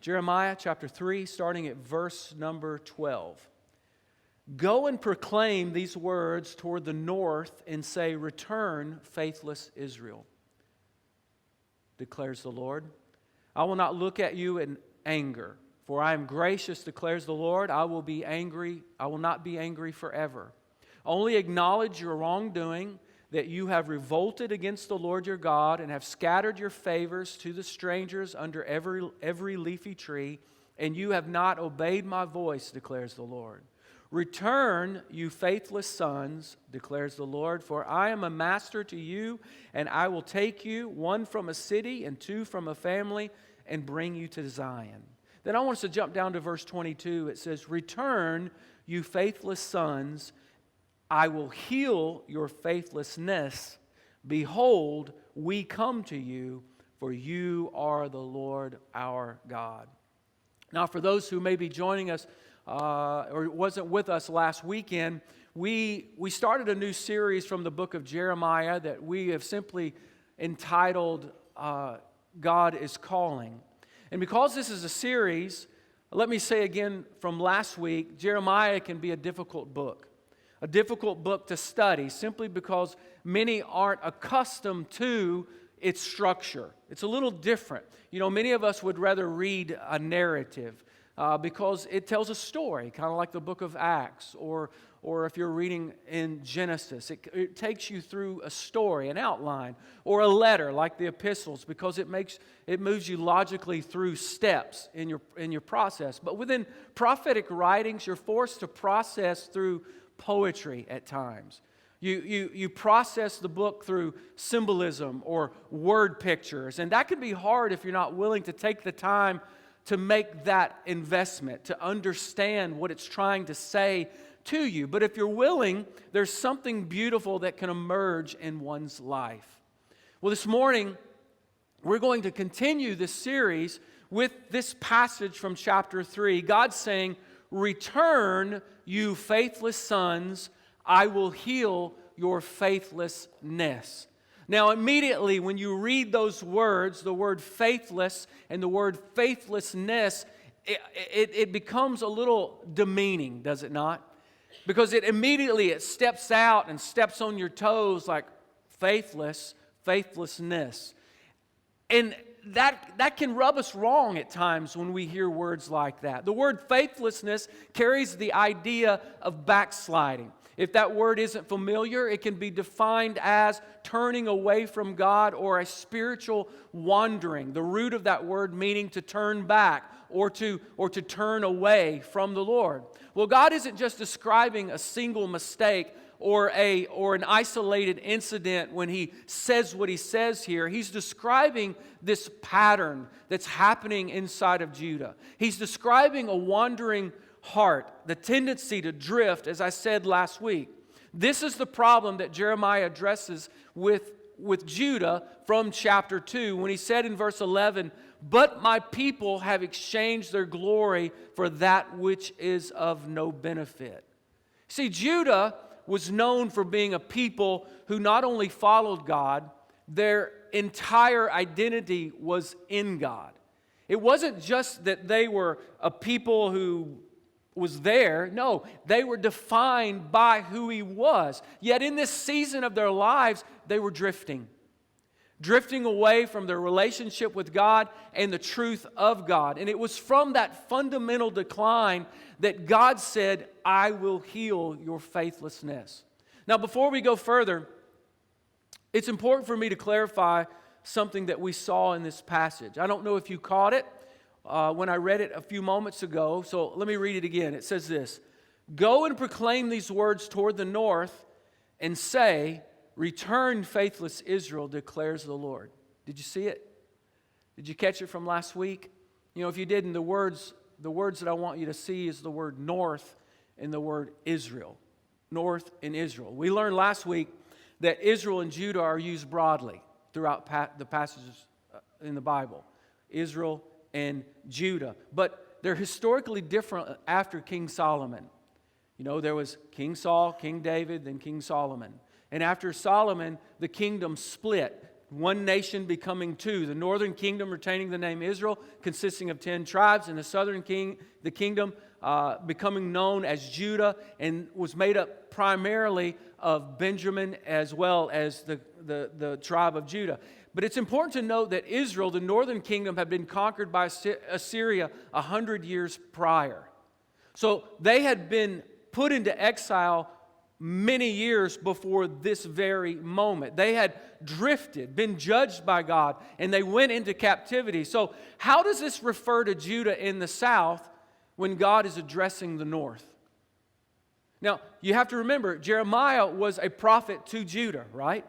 Jeremiah chapter 3, starting at verse number 12. Go and proclaim these words toward the north and say, Return, faithless Israel, declares the Lord. I will not look at you in anger, for I am gracious, declares the Lord. I will not be angry forever. Only acknowledge your wrongdoing, that you have revolted against the Lord your God and have scattered your favors to the strangers under every leafy tree, and you have not obeyed my voice, declares the Lord. Return, you faithless sons, declares the Lord, for I am a master to you, and I will take you, one from a city and two from a family, and bring you to Zion. Then I want us to jump down to verse 22. It says, Return, you faithless sons, I will heal your faithlessness. Behold, we come to you, for you are the Lord our God. Now, for those who may be joining us or wasn't with us last weekend, we started a new series from the book of Jeremiah that we have simply entitled God is Calling. And because this is a series, let me say again from last week, Jeremiah can be a difficult book to study simply because many aren't accustomed to its structure. It's a little different. You know, many of us would rather read a narrative because it tells a story, kind of like the book of Acts, or if you're reading in Genesis, it takes you through a story, an outline, or a letter like the epistles, because it moves you logically through steps in your process. But within prophetic writings, you're forced to process through poetry at times. You process the book through symbolism or word pictures, and that can be hard if you're not willing to take the time to make that investment, to understand what it's trying to say to you. But if you're willing, there's something beautiful that can emerge in one's life. Well, this morning, we're going to continue this series with this passage from chapter 3. God's saying, Return, you faithless sons, I will heal your faithlessness. Now, immediately when you read those words, the word faithless and the word faithlessness, it becomes a little demeaning, does it not? Because it steps out and steps on your toes like faithlessness. And that can rub us wrong at times when we hear words like that. The word faithlessness carries the idea of backsliding. If that word isn't familiar, it can be defined as turning away from God or a spiritual wandering. The root of that word meaning to turn back or to turn away from the Lord. Well, God isn't just describing a single mistake or an isolated incident when He says what He says here. He's describing this pattern that's happening inside of Judah. He's describing a wandering heart, the tendency to drift, as I said last week. This is the problem that Jeremiah addresses with Judah from chapter 2 when he said in verse 11, But my people have exchanged their glory for that which is of no benefit. See, Judah was known for being a people who not only followed God, their entire identity was in God. It wasn't just that they were a people who was there. No, they were defined by who He was. Yet in this season of their lives, they were drifting away from their relationship with God and the truth of God. And it was from that fundamental decline that God said, I will heal your faithlessness. Now, before we go further, it's important for me to clarify something that we saw in this passage. I don't know if you caught it when I read it a few moments ago, so let me read it again. It says this, Go and proclaim these words toward the north and say, Return, faithless Israel, declares the Lord. Did you see it? Did you catch it from last week? You know, if you didn't, the words that I want you to see is the word north and the word Israel. North and Israel. We learned last week that Israel and Judah are used broadly throughout the passages in the Bible. Israel and Judah. But they're historically different after King Solomon. You know, there was King Saul, King David, then King Solomon. And after Solomon, the kingdom split. one nation becoming two. The northern kingdom retaining the name Israel, consisting of 10 tribes, and the southern kingdom becoming known as Judah, and was made up primarily of Benjamin as well as the tribe of Judah. But it's important to note that Israel, the northern kingdom, had been conquered by Assyria 100 years prior. So they had been put into exile many years before this very moment. They had drifted, been judged by God, and they went into captivity. So how does this refer to Judah in the south when God is addressing the north? Now, you have to remember, Jeremiah was a prophet to Judah, right?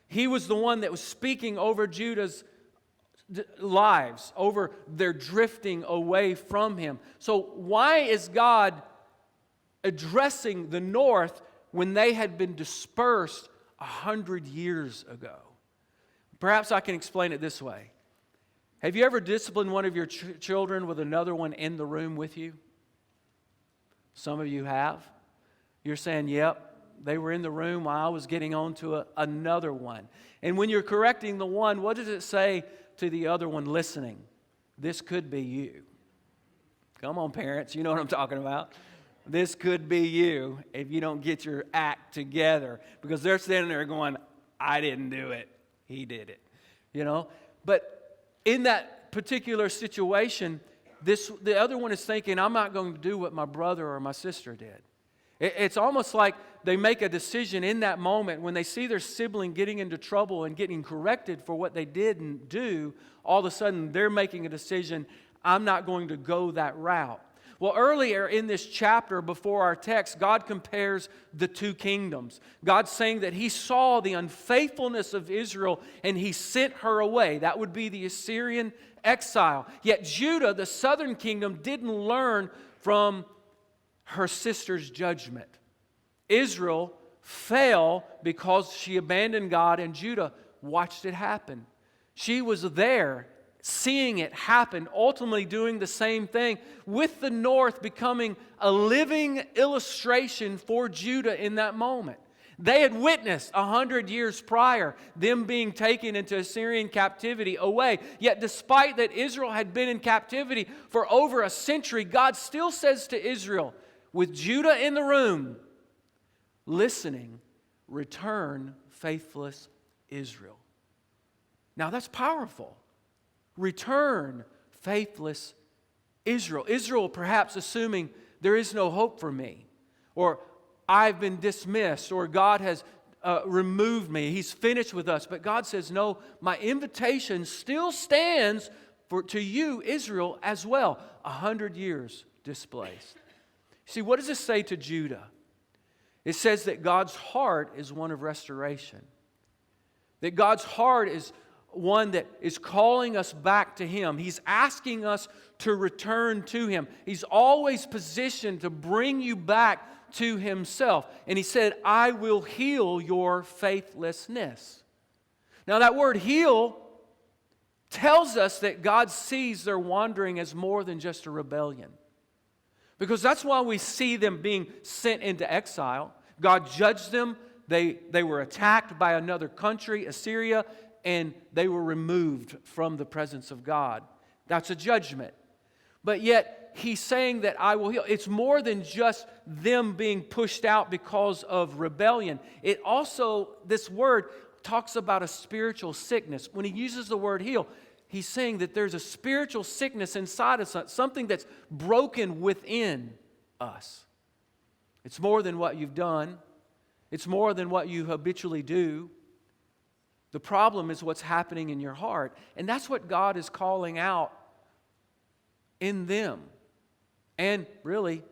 He was the one that was speaking over Judah's lives, over their drifting away from him. So why is God addressing the north when they had been dispersed 100 years ago? Perhaps I can explain it this way. Have you ever disciplined one of your children with another one in the room with you? Some of you have. You're saying, yep, they were in the room while I was getting on to another one. And when you're correcting the one, what does it say to the other one listening? This could be you. Come on, parents, you know what I'm talking about. This could be you if you don't get your act together. Because they're standing there going, I didn't do it. He did it. You know? But in that particular situation, the other one is thinking, I'm not going to do what my brother or my sister did. It's almost like they make a decision in that moment when they see their sibling getting into trouble and getting corrected for what they didn't do. All of a sudden, they're making a decision, I'm not going to go that route. Well, earlier in this chapter before our text, God compares the two kingdoms. God's saying that He saw the unfaithfulness of Israel and He sent her away. That would be the Assyrian exile. Yet Judah, the southern kingdom, didn't learn from her sister's judgment. Israel fell because she abandoned God, and Judah watched it happen. She was there, seeing it happen, ultimately doing the same thing, with the north becoming a living illustration for Judah in that moment. They had witnessed 100 years prior them being taken into Assyrian captivity away. Yet despite that Israel had been in captivity for over a century, God still says to Israel, with Judah in the room, listening, return, faithless Israel. Now that's powerful. Return, faithless Israel. Israel perhaps assuming there is no hope for me, or I've been dismissed, or God has removed me. He's finished with us. But God says, no, my invitation still stands to you, Israel, as well. 100 years displaced. See, what does this say to Judah? It says that God's heart is one of restoration. That God's heart is one that is calling us back to Him. He's asking us to return to Him. He's always positioned to bring you back to Himself. And He said, I will heal your faithlessness. Now that word heal tells us that God sees their wandering as more than just a rebellion. Because that's why we see them being sent into exile. God judged them. They were attacked by another country, Assyria, and they were removed from the presence of God. That's a judgment. But yet, He's saying that I will heal. It's more than just them being pushed out because of rebellion. It also, this word talks about a spiritual sickness. When He uses the word heal, He's saying that there's a spiritual sickness inside of us, something that's broken within us. It's more than what you've done. It's more than what you habitually do. The problem is what's happening in your heart. And that's what God is calling out in them and really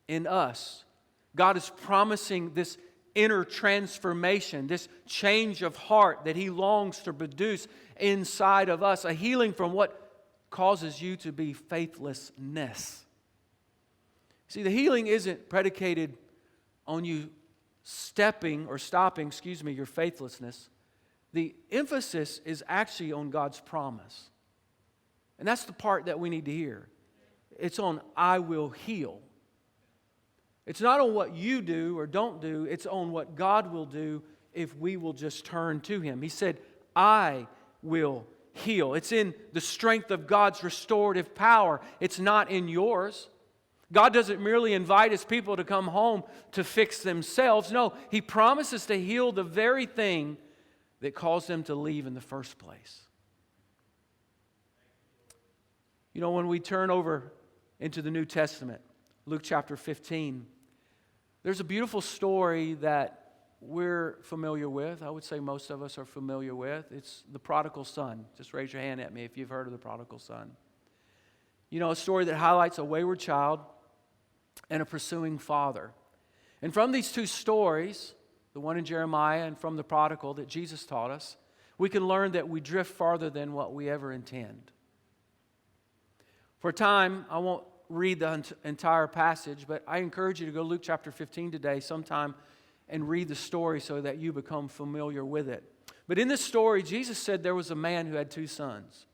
in us. God is promising this inner transformation, this change of heart that He longs to produce inside of us, a healing from what causes you to be faithlessness. See, the healing isn't predicated on you stopping your faithlessness. The emphasis is actually on God's promise. And that's the part that we need to hear. It's on I will heal. It's not on what you do or don't do. It's on what God will do if we will just turn to Him. He said, I will heal. It's in the strength of God's restorative power. It's not in yours. God doesn't merely invite His people to come home to fix themselves. No, He promises to heal the very thing that caused them to leave in the first place. You know, when we turn over into the New Testament, Luke chapter 15, there's a beautiful story that we're familiar with. I would say most of us are familiar with. It's the Prodigal Son. Just raise your hand at me if you've heard of the Prodigal Son. You know, a story that highlights a wayward child and a pursuing father. And from these two stories, the one in Jeremiah and from the prodigal that Jesus taught us, we can learn that we drift farther than what we ever intend. For a time, I won't read the entire passage, but I encourage you to go Luke chapter 15 today sometime and read the story so that you become familiar with it. But in this story, Jesus said there was a man who had two sons.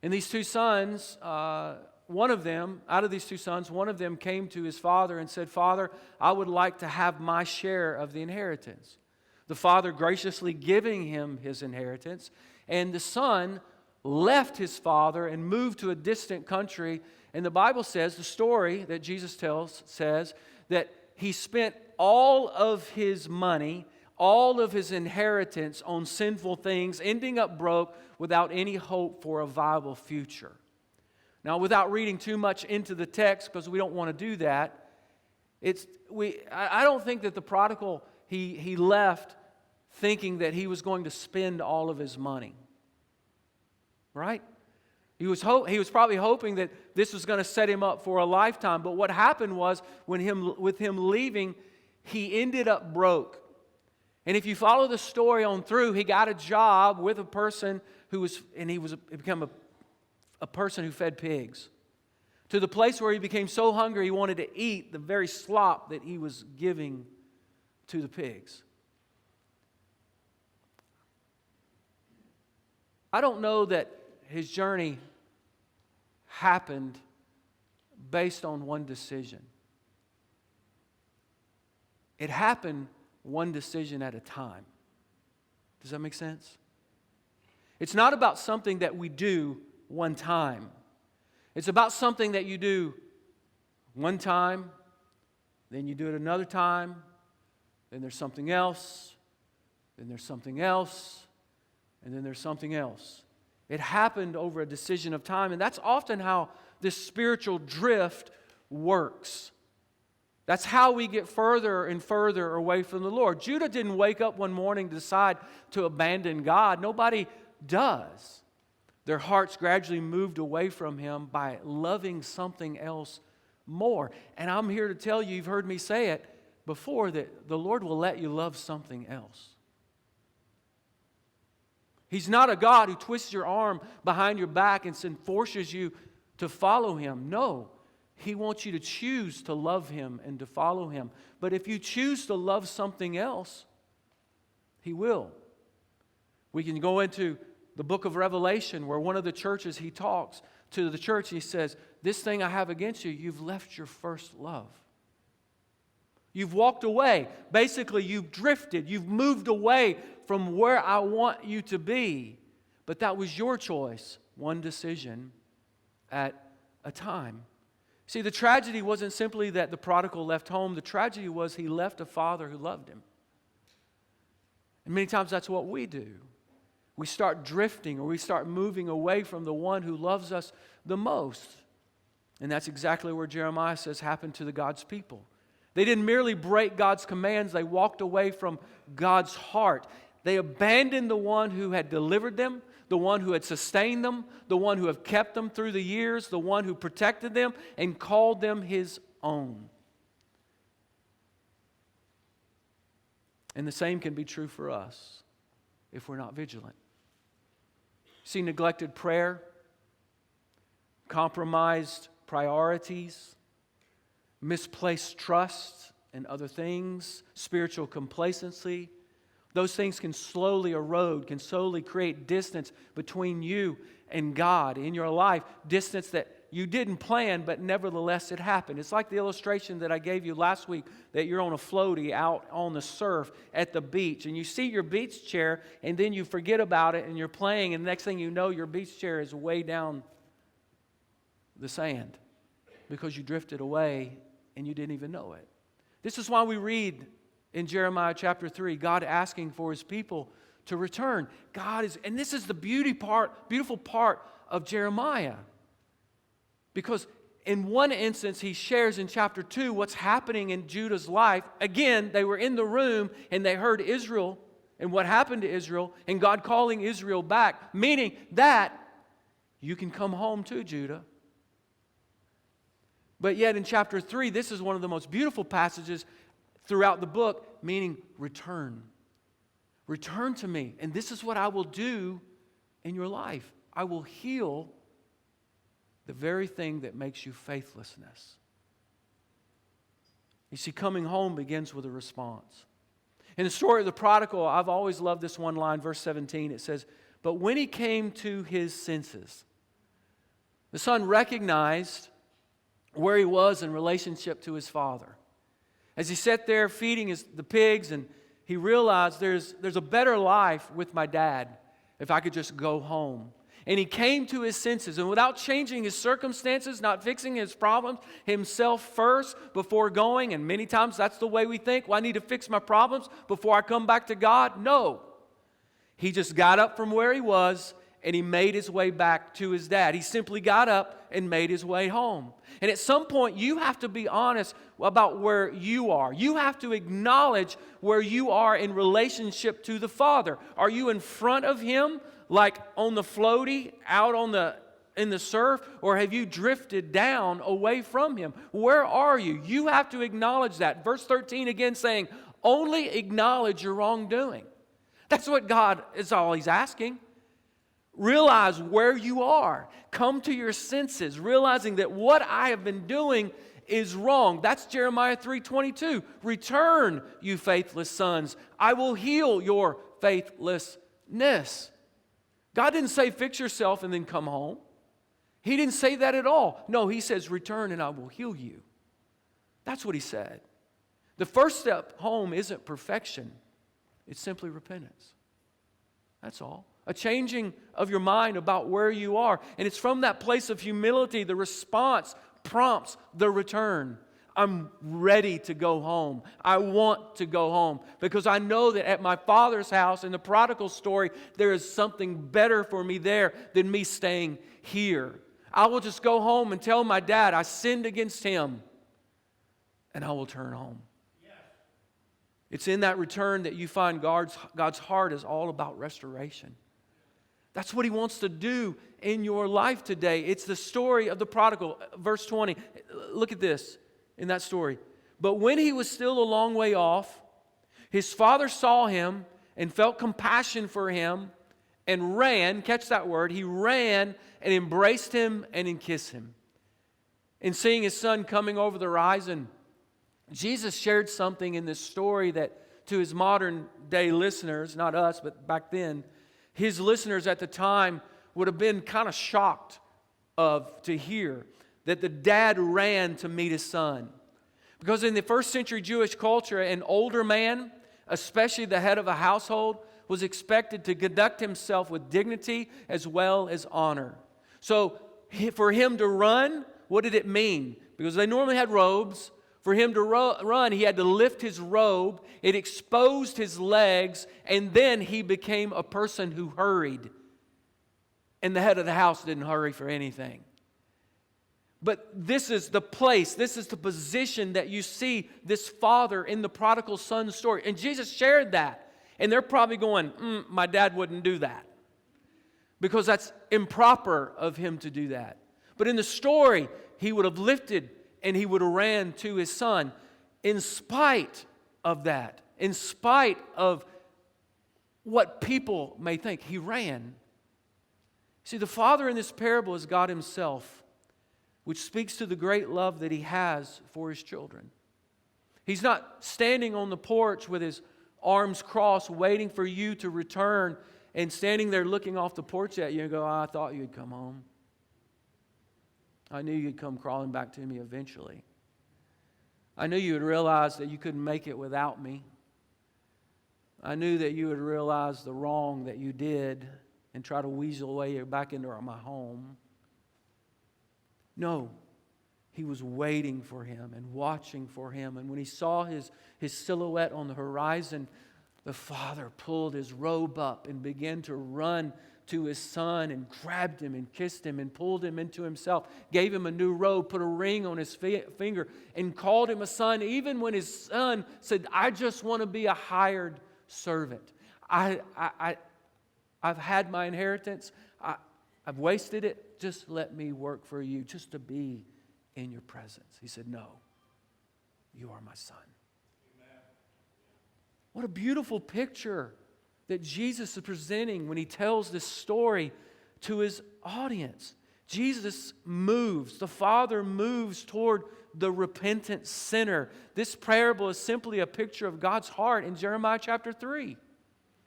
And these two sons, out of these two sons, one of them came to his father and said, "Father, I would like to have my share of the inheritance." The father graciously giving him his inheritance, and the son left his father and moved to a distant country. And the Bible says, the story that Jesus tells says that he spent all of his money, all of his inheritance on sinful things, ending up broke without any hope for a viable future. Now, without reading too much into the text, because we don't want to do that, I don't think that the prodigal, he left thinking that he was going to spend all of his money. Right? He was probably hoping that this was going to set him up for a lifetime. But what happened was, with him leaving, he ended up broke. And if you follow the story on through, he got a job with a person he became a person who fed pigs. To the place where he became so hungry he wanted to eat the very slop that he was giving to the pigs. I don't know that his journey happened based on one decision. It happened one decision at a time. Does that make sense? It's not about something that we do one time. It's about something that you do one time, then you do it another time, then there's something else, then there's something else, and then there's something else. It happened over a decision of time, and that's often how this spiritual drift works. That's how we get further and further away from the Lord. Judah didn't wake up one morning to decide to abandon God. Nobody does. Their hearts gradually moved away from Him by loving something else more. And I'm here to tell you, you've heard me say it before, that the Lord will let you love something else. He's not a God who twists your arm behind your back and forces you to follow Him. No, He wants you to choose to love Him and to follow Him. But if you choose to love something else, He will. We can go into the book of Revelation where one of the churches, he talks to the church. He says, "This thing I have against you, you've left your first love." You've walked away. Basically, you've drifted. You've moved away from where I want you to be. But that was your choice, one decision at a time. See, the tragedy wasn't simply that the prodigal left home. The tragedy was he left a father who loved him. And many times that's what we do. We start drifting, or we start moving away from the one who loves us the most. And that's exactly where Jeremiah says happened to God's people. They didn't merely break God's commands, they walked away from God's heart. They abandoned the one who had delivered them, the one who had sustained them, the one who had kept them through the years, the one who protected them and called them His own. And the same can be true for us if we're not vigilant. See, neglected prayer, compromised priorities, misplaced trust in other things, spiritual complacency. Those things can slowly erode, can slowly create distance between you and God in your life. Distance that you didn't plan, but nevertheless it happened. It's like the illustration that I gave you last week, that you're on a floaty out on the surf at the beach, and you see your beach chair, and then you forget about it, and you're playing, and the next thing you know, your beach chair is way down the sand because you drifted away and you didn't even know it. This is why we read in Jeremiah chapter 3, God asking for His people to return. And this is the beautiful part of Jeremiah. Because in one instance, he shares in chapter 2 what's happening in Judah's life. Again, they were in the room and they heard Israel and what happened to Israel and God calling Israel back, meaning that you can come home to Judah. But yet in chapter 3, this is one of the most beautiful passages throughout the book, meaning return. Return to me, and this is what I will do in your life. I will heal the very thing that makes you faithlessness. You see, coming home begins with a response. In the story of the prodigal, I've always loved this one line, verse 17. It says, "But when he came to his senses," the son recognized where he was in relationship to his father. As he sat there feeding the pigs, and he realized there's a better life with my dad if I could just go home. And he came to his senses, and without changing his circumstances, not fixing his problems himself first before going, and many times that's the way we think, well, I need to fix my problems before I come back to God. No. He just got up from where he was, and he made his way back to his dad. He simply got up and made his way home. And at some point, you have to be honest about where you are. You have to acknowledge where you are in relationship to the Father. Are you in front of Him, like on the floaty, out in the surf, or have you drifted down away from Him? Where are you? You have to acknowledge that. Verse 13 again saying, only acknowledge your wrongdoing. That's what God is all He's asking. Realize where you are. Come to your senses, realizing that what I have been doing is wrong. That's Jeremiah 3:22. Return, you faithless sons. I will heal your faithlessness. God didn't say fix yourself and then come home. He didn't say that at all. No, He says return and I will heal you. That's what He said. The first step home isn't perfection. It's simply repentance. That's all. A changing of your mind about where you are. And it's from that place of humility, the response prompts the return. I'm ready to go home. I want to go home because I know that at my Father's house, in the prodigal story, there is something better for me there than me staying here. I will just go home and tell my dad I sinned against him, and I will turn home. It's in that return that you find God's heart is all about restoration. That's what He wants to do in your life today. It's the story of the prodigal. Verse 20. Look at this in that story. But when he was still a long way off, his father saw him and felt compassion for him and ran. Catch that word. He ran and embraced him and kissed him. And seeing his son coming over the horizon, Jesus shared something in this story that to His modern day listeners, not us, but back then, His listeners at the time would have been kind of shocked to hear that the dad ran to meet his son. Because in the first century Jewish culture, an older man, especially the head of a household, was expected to conduct himself with dignity as well as honor. So for him to run, what did it mean? Because they normally had robes. For him to run, he had to lift his robe. It exposed his legs, and then he became a person who hurried. And the head of the house didn't hurry for anything. But this is the place, this is the position that you see this father in the prodigal son story. And Jesus shared that. And they're probably going, my dad wouldn't do that. Because that's improper of him to do that. But in the story, he would have lifted and he would have ran to his son. In spite of that, in spite of what people may think, he ran. See, the Father in this parable is God Himself, which speaks to the great love that He has for His children. He's not standing on the porch with His arms crossed, waiting for you to return and standing there looking off the porch at you and go, I thought you'd come home. I knew you'd come crawling back to me eventually. I knew you would realize that you couldn't make it without me. I knew that you would realize the wrong that you did and try to weasel away back into my home. No, he was waiting for him and watching for him. And when he saw his silhouette on the horizon, the father pulled his robe up and began to run to his son and grabbed him and kissed him and pulled him into himself, gave him a new robe, put a ring on his finger, and called him a son, even when his son said, I just want to be a hired servant. I've had my inheritance. I've wasted it. Just let me work for you, just to be in your presence. He said, no, you are my son. Amen. What a beautiful picture that Jesus is presenting when he tells this story to his audience. Jesus moves, the Father moves toward the repentant sinner. This parable is simply a picture of God's heart in Jeremiah chapter 3.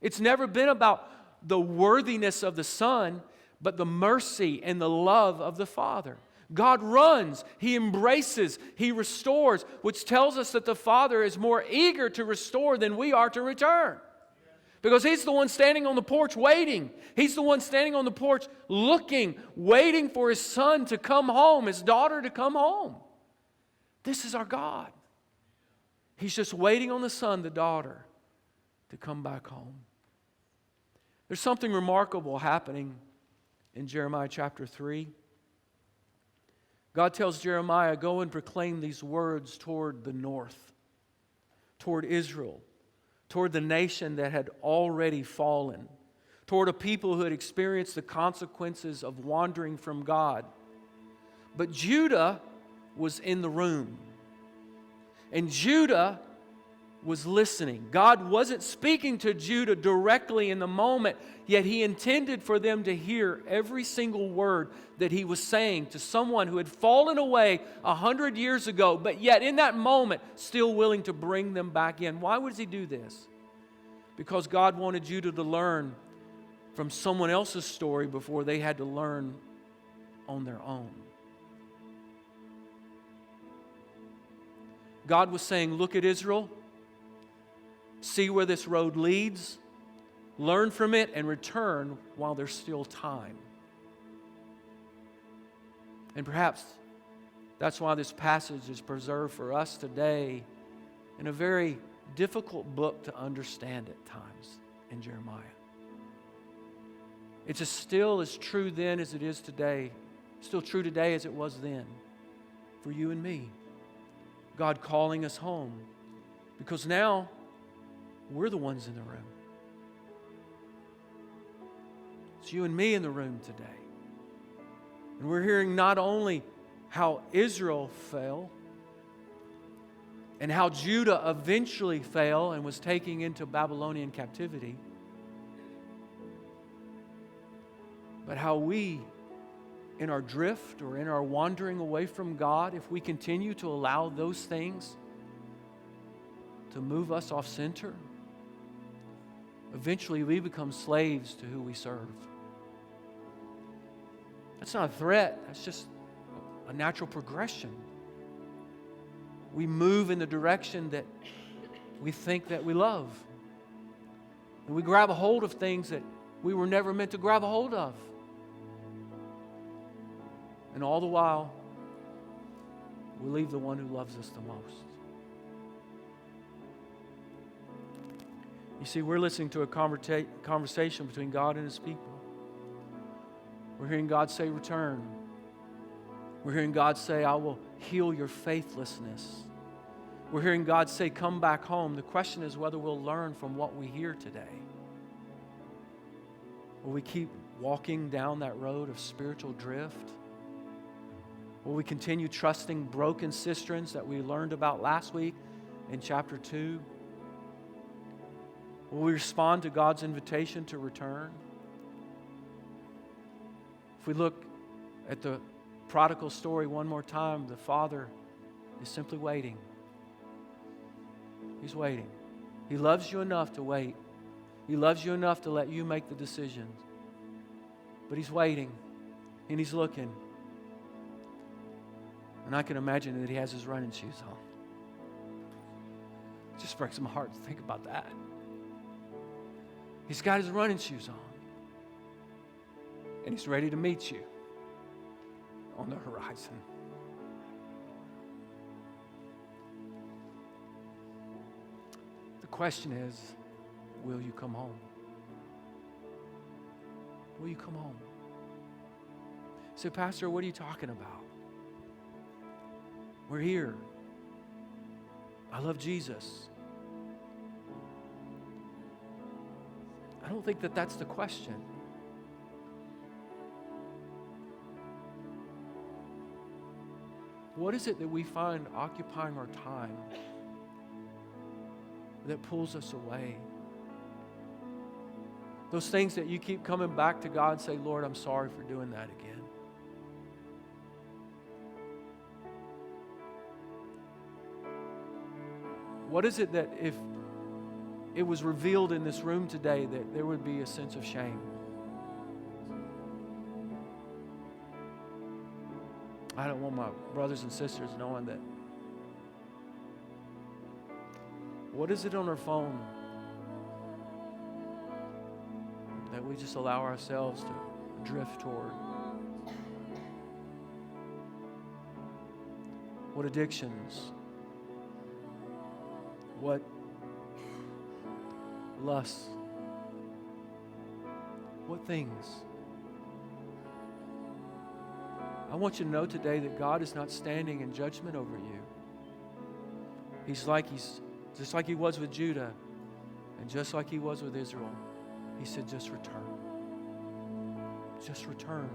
It's never been about the worthiness of the Son, but the mercy and the love of the Father. God runs, He embraces, He restores, which tells us that the Father is more eager to restore than we are to return. Because He's the one standing on the porch waiting. He's the one standing on the porch looking, waiting for His son to come home, His daughter to come home. This is our God. He's just waiting on the son, the daughter, to come back home. There's something remarkable happening in Jeremiah chapter 3. God tells Jeremiah, go and proclaim these words toward the north, toward Israel, toward the nation that had already fallen, toward a people who had experienced the consequences of wandering from God. But Judah was in the room, and Judah was listening. God wasn't speaking to Judah directly in the moment, yet He intended for them to hear every single word that He was saying to someone who had fallen away 100 years ago, but yet in that moment still willing to bring them back in. Why would He do this? Because God wanted Judah to learn from someone else's story before they had to learn on their own. God was saying, look at Israel. See where this road leads. Learn from it and return while there's still time. And perhaps that's why this passage is preserved for us today in a very difficult book to understand at times in Jeremiah. It's still as true then as it is today. Still true today as it was then for you and me. God calling us home. Because now we're the ones in the room. It's you and me in the room today. And we're hearing not only how Israel fell and how Judah eventually fell and was taken into Babylonian captivity, but how we, in our drift or in our wandering away from God, if we continue to allow those things to move us off center, eventually we become slaves to who we serve. That's not a threat. That's just a natural progression. We move in the direction that we think that we love. And we grab a hold of things that we were never meant to grab a hold of. And all the while, we leave the one who loves us the most. You see, we're listening to a conversation between God and His people. We're hearing God say, return. We're hearing God say, I will heal your faithlessness. We're hearing God say, come back home. The question is whether we'll learn from what we hear today. Will we keep walking down that road of spiritual drift? Will we continue trusting broken cisterns that we learned about last week in chapter 2? Will we respond to God's invitation to return? If we look at the prodigal story one more time, the father is simply waiting. He's waiting. He loves you enough to wait. He loves you enough to let you make the decisions. But He's waiting and He's looking. And I can imagine that he has his running shoes on. It just breaks my heart to think about that. He's got his running shoes on. And he's ready to meet you on the horizon. The question is, will you come home? Will you come home? So, Pastor, what are you talking about? We're here. I love Jesus. I don't think that that's the question. What is it that we find occupying our time that pulls us away? Those things that you keep coming back to God and say, Lord, I'm sorry for doing that again. What is it that if it was revealed in this room today that there would be a sense of shame? I don't want my brothers and sisters knowing that. What is it on our phone that we just allow ourselves to drift toward? What addictions? What lusts? What things? I want you to know today that God is not standing in judgment over you. He's just like he was with Judah and just like he was with Israel. He said, just return. Just return.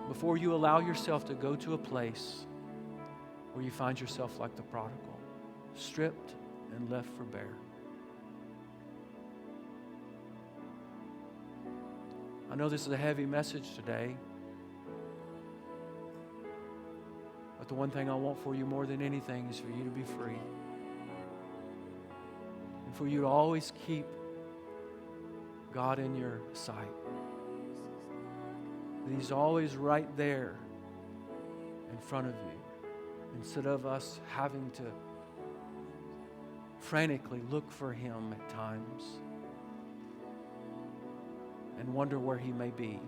Before you allow yourself to go to a place where you find yourself like the prodigal, stripped and left for bare. I know this is a heavy message today, but the one thing I want for you more than anything is for you to be free. And for you to always keep God in your sight. That He's always right there in front of you, instead of us having to frantically look for Him at times and wonder where He may be.